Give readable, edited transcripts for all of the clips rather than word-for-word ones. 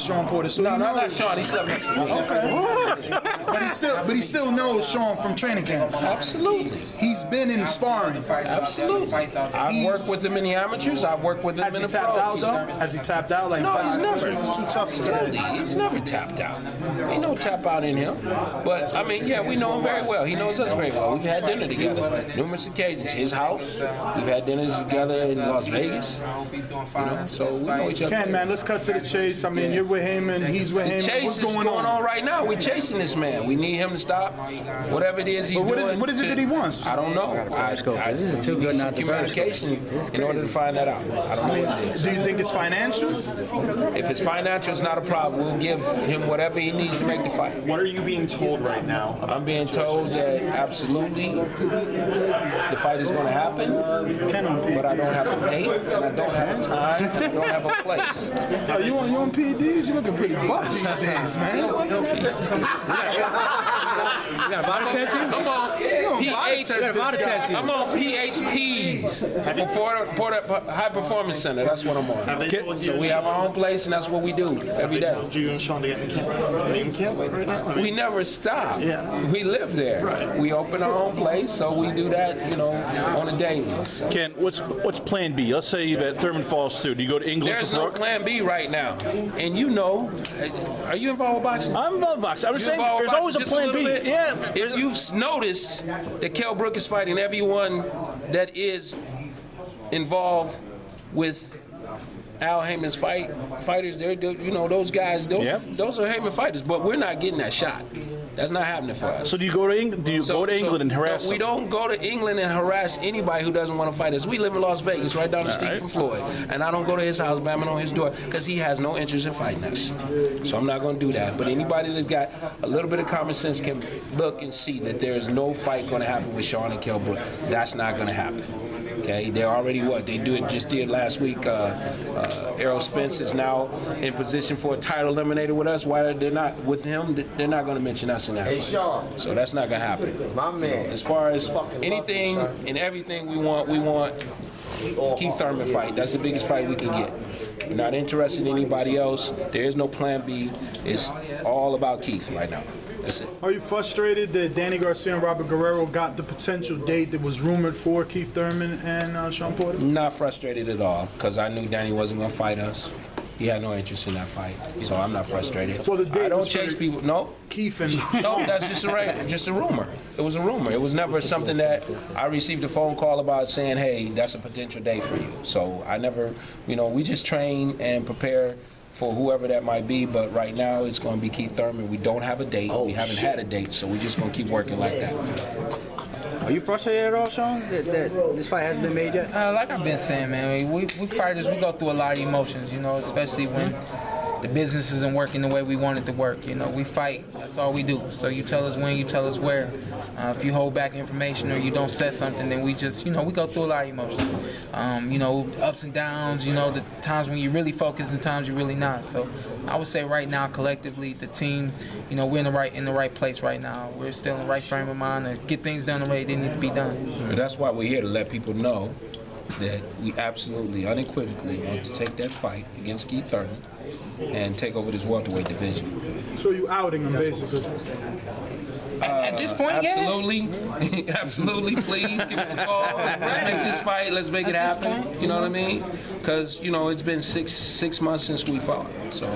Shawn Porter. So No, not Shawn. He slept next to me. Okay. but he still knows Shawn from training camp. Absolutely. He's been in sparring. Absolutely. I've worked with him in the amateurs. I've worked with him in the pros. Has he tapped out? Like, no, he's never. He's too tough to He's never tapped out. Ain't no tap out in him. But I mean, yeah, we know him very well. He knows us very well. We've had dinner together numerous occasions. His house. We've had dinners together in Las Vegas. You know, so we know each other. Ken, man, let's cut to the chase. I mean, you're with him and he's with him. Chase What's going on right now. We're chasing this man. We need him to stop whatever it is he's doing. What is it that he wants? I don't know. This is too good not to communication in order to find that out. I don't know what it is. Do you think it's financial? If it's financial, it's not a problem. We'll give him whatever he needs to make the fight. What are you being told right now? I'm being told that absolutely the fight is going to happen, but I don't have a date, and I don't have a time, and I don't have a place. Oh, you on PEDs? You looking pretty buff these days, man. You got a body tattoo? Come on, I'm on PHPs before the High Performance Center. That's what I'm on. So we have our own place, and that's what we do every day. You and Shawn to get in camp right now? We never stop. Yeah. We live there. Right. We open our own place, so we do that, you know, on a daily. So. Ken, what's Plan B? Let's say that Thurman falls through. Do you go to England? There's no Plan B right now, and you know. Are you involved with boxing? I'm involved with boxing. I was saying there's always a Plan B. Yeah. If you've noticed that Kell Brook is fighting everyone that is involved with Al Heyman's fighters, you know, those guys, those are Heyman fighters, but we're not getting that shot. That's not happening for us. So do you go to England? Do you go to England and harass? No, we don't go to England and harass anybody who doesn't want to fight us. We live in Las Vegas, right down the street from Floyd, and I don't go to his house banging on his door because he has no interest in fighting us. So I'm not going to do that. But anybody that's got a little bit of common sense can look and see that there is no fight going to happen with Shawn and Kell Brook. That's not going to happen. Okay, they're already just did last week. Errol Spence is now in position for a title eliminator with us. Why they're not with him? They're not going to mention us in that. Hey, Shawn. So that's not going to happen. My man. As far as anything and everything we want Keith Thurman fight. That's the biggest fight we can get. We're not interested in anybody else. There is no Plan B. It's all about Keith right now. That's it. Are you frustrated that Danny Garcia and Robert Guerrero got the potential date that was rumored for Keith Thurman and Shawn Porter? Not frustrated at all, because I knew Danny wasn't going to fight us. He had no interest in that fight, so I'm not frustrated. Well, the date I don't chase people. No, Keith and no, that's just a rumor. It was a rumor. It was never something that I received a phone call about saying, "Hey, that's a potential date for you." So I never, we just train and prepare for whoever that might be, but right now it's going to be Keith Thurman. We don't have a date. We haven't had a date, so we're just going to keep working like that. Are you frustrated at all, Shawn, that this fight hasn't been made yet? Like I've been saying, man, we fighters, we go through a lot of emotions, especially when the business isn't working the way we want it to work. We fight. That's all we do. So you tell us when, you tell us where. If you hold back information or you don't say something, then we just, we go through a lot of emotions. Ups and downs, the times when you're really focused and times you're really not. So I would say right now, collectively, the team, we're in the right place right now. We're still in the right frame of mind to get things done the way they need to be done. That's why we're here, to let people know that we absolutely, unequivocally want to take that fight against Keith Thurman and take over this welterweight division. So you outing him, basically? At this point, absolutely. Absolutely, please give us a call. Let's make this fight, let's make it happen. You know what I mean? Because, it's been six months since we fought. So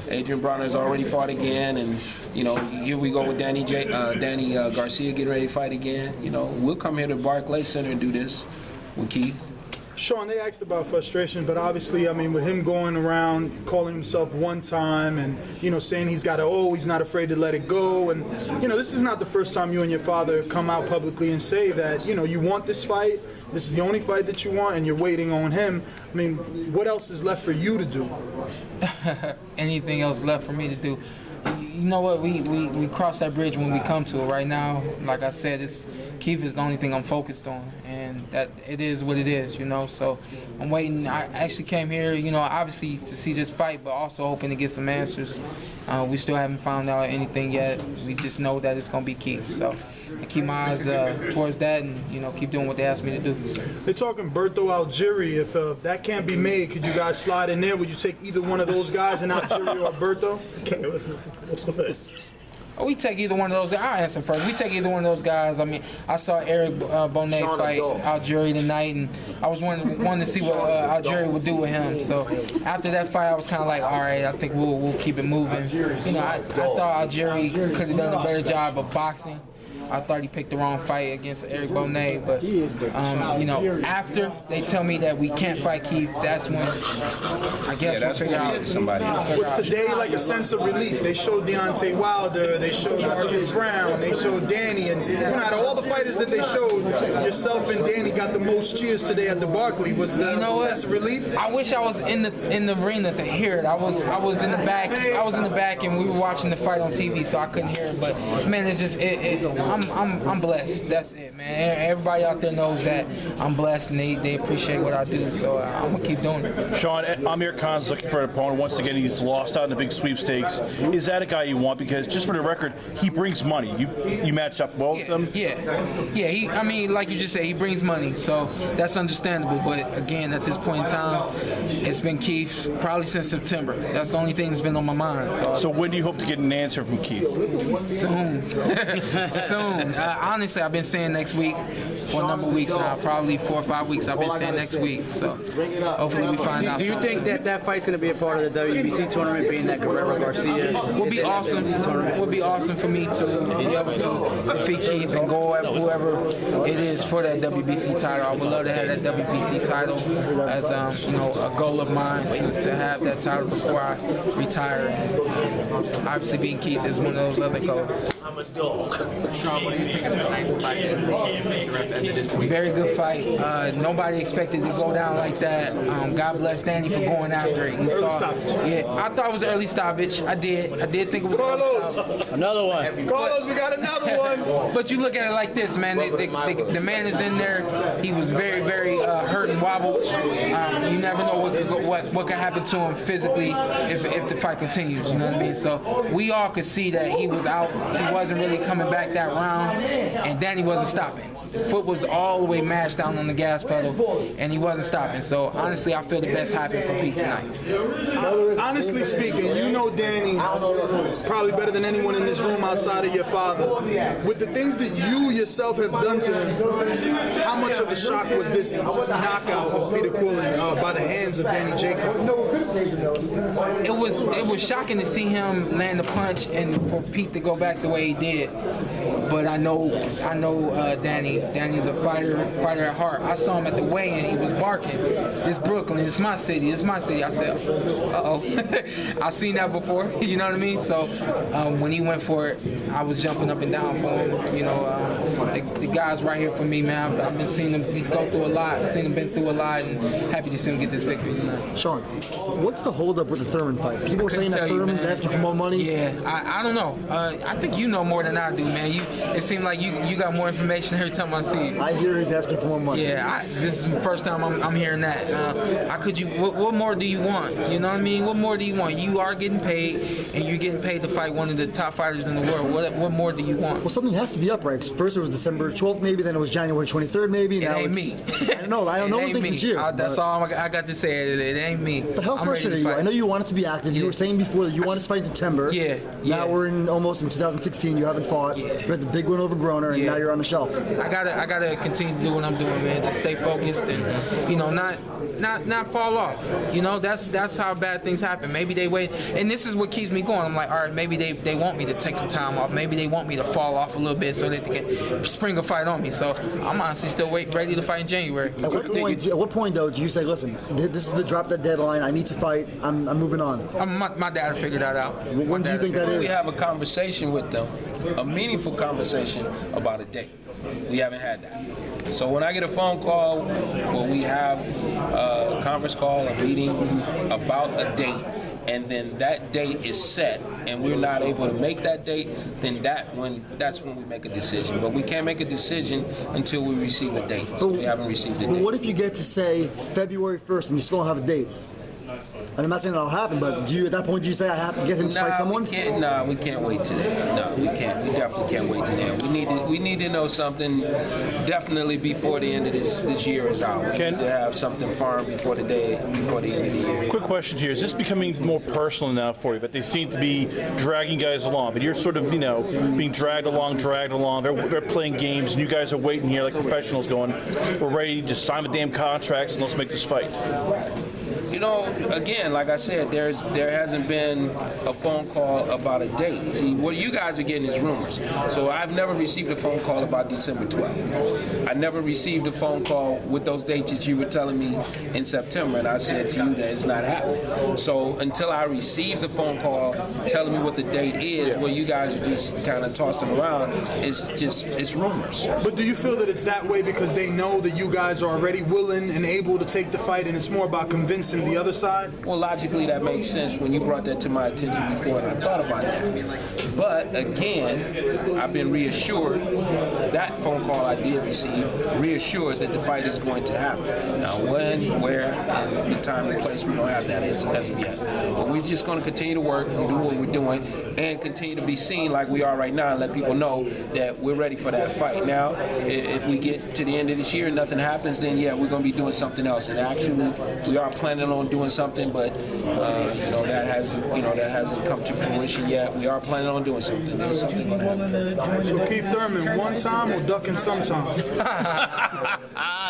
Adrien Broner has already fought again, and, here we go with Danny Garcia getting ready to fight again. We'll come here to Barclays Center and do this with Keith. Shawn, they asked about frustration, but obviously, with him going around calling himself one time and, saying he's not afraid to let it go. And, this is not the first time you and your father come out publicly and say that, you want this fight, this is the only fight that you want, and you're waiting on him. What else is left for you to do? Anything else left for me to do? You know what? We cross that bridge when we come to it. Right now, like I said, it's Keith is the only thing I'm focused on, and that it is what it is, you know. So I'm waiting. I actually came here, you know, obviously to see this fight, but also hoping to get some answers. We still haven't found out anything yet. We just know that it's gonna be Keith. So I keep my eyes towards that, and you know, keep doing what they asked me to do. They're talking Berto Algieri. If that can't be made, could you guys slide in there? Would you take either one of those guys, in Algieri or Berto? What's the face? Oh, we take either one of those. I'll answer first. We take either one of those guys. I mean, I saw Eric Bonet fight Algieri tonight, and I was wanting to see what Algieri would do with him. So after that fight, I was kind of like, all right, I think we'll keep it moving. You know, I thought Algieri could have done a better job of boxing. I thought he picked the wrong fight against Adrien Broner, but you know, after they tell me that we can't fight Keith, that's when I guess we'll figure out somebody. Was today like a sense of relief? They showed Deontay Wilder, they showed Marcus Brown, they showed Danny, and out of all the fighters that they showed, yourself and Danny got the most cheers today at the Barclay. Was that a sense of relief? I wish I was in the arena to hear it. I was in the back. I was in the back, and we were watching the fight on TV, so I couldn't hear it. But man, it's just I'm blessed. That's it, man. Everybody out there knows that I'm blessed, and they appreciate what I do. So I'm gonna keep doing it. Shawn, Amir Khan's looking for an opponent. Once again, he's lost out in the big sweepstakes. Is that a guy you want? Because just for the record, he brings money. You match up well with him. Yeah. I mean, like you just said, he brings money, so that's understandable. But again, at this point in time, it's been Keith probably since September. That's the only thing that's been on my mind. So when do you hope to get an answer from Keith? Soon. Soon. Honestly, I've been saying next week for a number of weeks now, probably 4 or 5 weeks. I've been saying next week. So hopefully we find out. Do you think that fight's going to be a part of the WBC tournament, being that Guerrero Garcia? Would be awesome. Would be awesome for me to be able to defeat Keith and go at whoever it is for that WBC title. I would love to have that WBC title as you know, a goal of mine to have that title before I retire. And obviously, being Keith is one of those other goals. I'm a dog. Shawn, what do you think of tonight's fight? Very good fight. Nobody expected to go down like that. God bless Danny for going after it. You saw, I thought it was an early stoppage. I did think it was Carlos. Another one. Carlos, we got another one. But you look at it like this, man. The man is in there. He was very, very hurt and wobbled. You never know what can happen to him physically if the fight continues. You know what I mean? So we all could see that he was out. He wasn't really coming back that round, and Danny wasn't stopping. Foot was all the way mashed down on the gas pedal, and he wasn't stopping. So honestly, I feel the best happened for Pete tonight. Honestly speaking, you know Danny probably better than anyone in this room outside of your father. With the things that you yourself have done to him, how much of a shock was this knockout of Peter Quillin by the hands of Danny Jacobs? It was shocking to see him land the punch and for Pete to go back the way he did. But I know Danny. Danny's a fighter at heart. I saw him at the weigh-in. He was barking, "This Brooklyn, it's my city, it's my city." I said, "Uh-oh." I've seen that before. You know what I mean? So when he went for it, I was jumping up and down for him. You know, the guy's right here for me, man. I've been seeing him go through a lot. Seen him been through a lot, and happy to see him get this victory tonight. Shawn, what's the holdup with the Thurman fight? People are saying that Thurman's asking for more money. Yeah, I don't know. I think you know more than I do, man. It seems like you got more information every time I see you. I hear he's asking for more money. Yeah, this is the first time I'm hearing that. What more do you want? You know what I mean? What more do you want? You are getting paid, and you're getting paid to fight one of the top fighters in the world. What more do you want? Well, something has to be up, right? First it was December 12th, maybe. Then it was January 23rd, maybe. It ain't me. I don't know. I don't know. No one thinks it's you. That's all I got to say. It ain't me. But how frustrated are you? I know you wanted to be active. You were saying before that you wanted to fight in September. Yeah. Now we're almost in 2016. You haven't fought. You had the big win over Broner, and now you're on the shelf. I gotta continue to do what I'm doing, man. Just stay focused and, you know, not fall off. You know, that's how bad things happen. Maybe they wait, and this is what keeps me going. I'm like, all right, maybe they want me to take some time off. Maybe they want me to fall off a little bit so that they can spring a fight on me. So I'm honestly still ready to fight in January. At what point though, do you say, listen, this is the drop dead deadline. I need to fight. I'm moving on. My dad will figure that out. When do you think that is? We have a conversation with them, a meaningful conversation about a date. We haven't had that. So when I get a phone call or we have a conference call, a meeting about a date, and then that date is set, and we're not able to make that date, then that's when we make a decision. But we can't make a decision until we receive a date. We haven't received a But date. what if you get to say February 1st and you still don't have a date? And I'm not saying that'll happen, but at that point do you say I have to get him to fight someone? We can't wait till then. No, we can't. We definitely can't wait till then. We need to know something definitely before the end of this year is out. We need to have something firm before the end of the year. Quick question here: is this becoming more personal now for you? But they seem to be dragging guys along, but you're sort of being dragged along. They're playing games, and you guys are waiting here like professionals, going, "We're ready to sign the damn contracts and let's make this fight." Again, like I said, there hasn't been a phone call about a date. See, what you guys are getting is rumors. So I've never received a phone call about December 12th. I never received a phone call with those dates that you were telling me in September, and I said to you that it's not happening. So until I receive the phone call telling me what the date is, well, you guys are just kind of tossing around. It's rumors. But do you feel that it's that way because they know that you guys are already willing and able to take the fight, and it's more about convincing the other side? Well, logically, that makes sense when you brought that to my attention before, and I thought about that. But again, I've been reassured, that phone call I did receive, reassured that the fight is going to happen. Now, when, where, and the time and place, we don't have that as of yet. But we're just going to continue to work and do what we're doing and continue to be seen like we are right now and let people know that we're ready for that fight. Now, if we get to the end of this year and nothing happens, then yeah, we're going to be doing something else. And actually, we are planning on doing something, but that hasn't come to fruition yet. We are planning on doing something. There's something going to happen. So Keith Thurman, one time or ducking sometimes?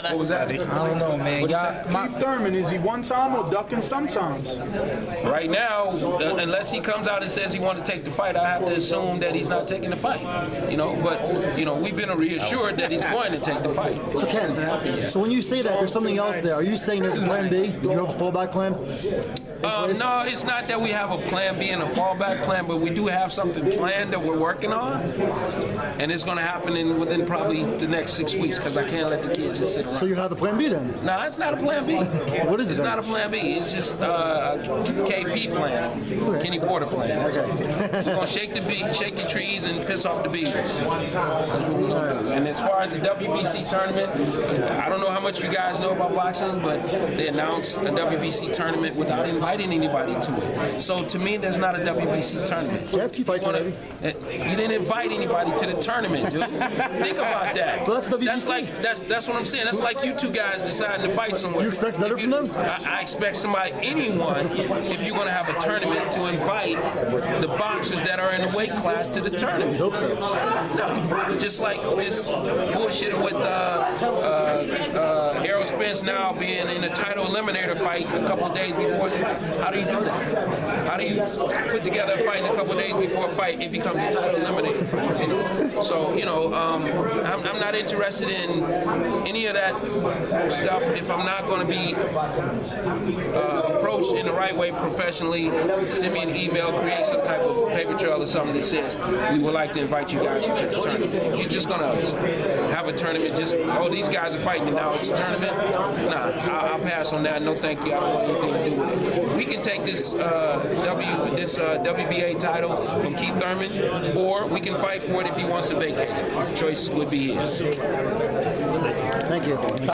What was that? I don't know, man. Keith Thurman, is he one time or ducking sometimes? Right now, unless he comes out and says he wants to take the fight, I have to assume that he's not taking the fight. But we've been reassured that he's going to take the fight. So Ken, so when you say that there's something else there, are you saying there's a plan B? Do you have a fallback plan? No, it's not that we have a plan B and a fallback plan, but we do have something planned that we're working on, and it's going to happen within probably the next 6 weeks because I can't let the kids just sit around. So you have a plan B then? No, it's not a plan B. What is it? It's not a plan B. It's just a KP plan, Kenny Porter plan. That's all. We're going to shake the trees and piss off the bees. That's what we're going to do. And as far as the WBC tournament, I don't know how much you guys know about boxing, but they announced a WBC tournament without inviting anybody to it. So to me, there's not a WBC tournament. You have 2 fights already. You didn't invite anybody to the tournament, dude. Think about that. Well, that's WBC. That's what I'm saying. That's like you two guys deciding to fight somewhere. You expect better from them? I expect anyone, if you're going to have a tournament, to invite the boxers that are in the weight class to the tournament. Hope so. No, just like this bullshit with Errol Spence now being in a title eliminator fight a couple of days before his fight. How do you do that? How do you put together a fight in a couple of days before a fight? It becomes a title eliminator. So, I'm not interested in any of that stuff if I'm not going to be approached in the right way professionally. Send me an email, create some type of paper trail or something that says we would like to invite you guys to the tournament. If you're just going to have a tournament, these guys are fighting and now it's a tournament, nah, I'll pass on that. No thank you. I don't want anything to do with it. We can take this WBA title from Keith Thurman, or we can fight for it if he wants to vacate it. Choice would be his. Thank you.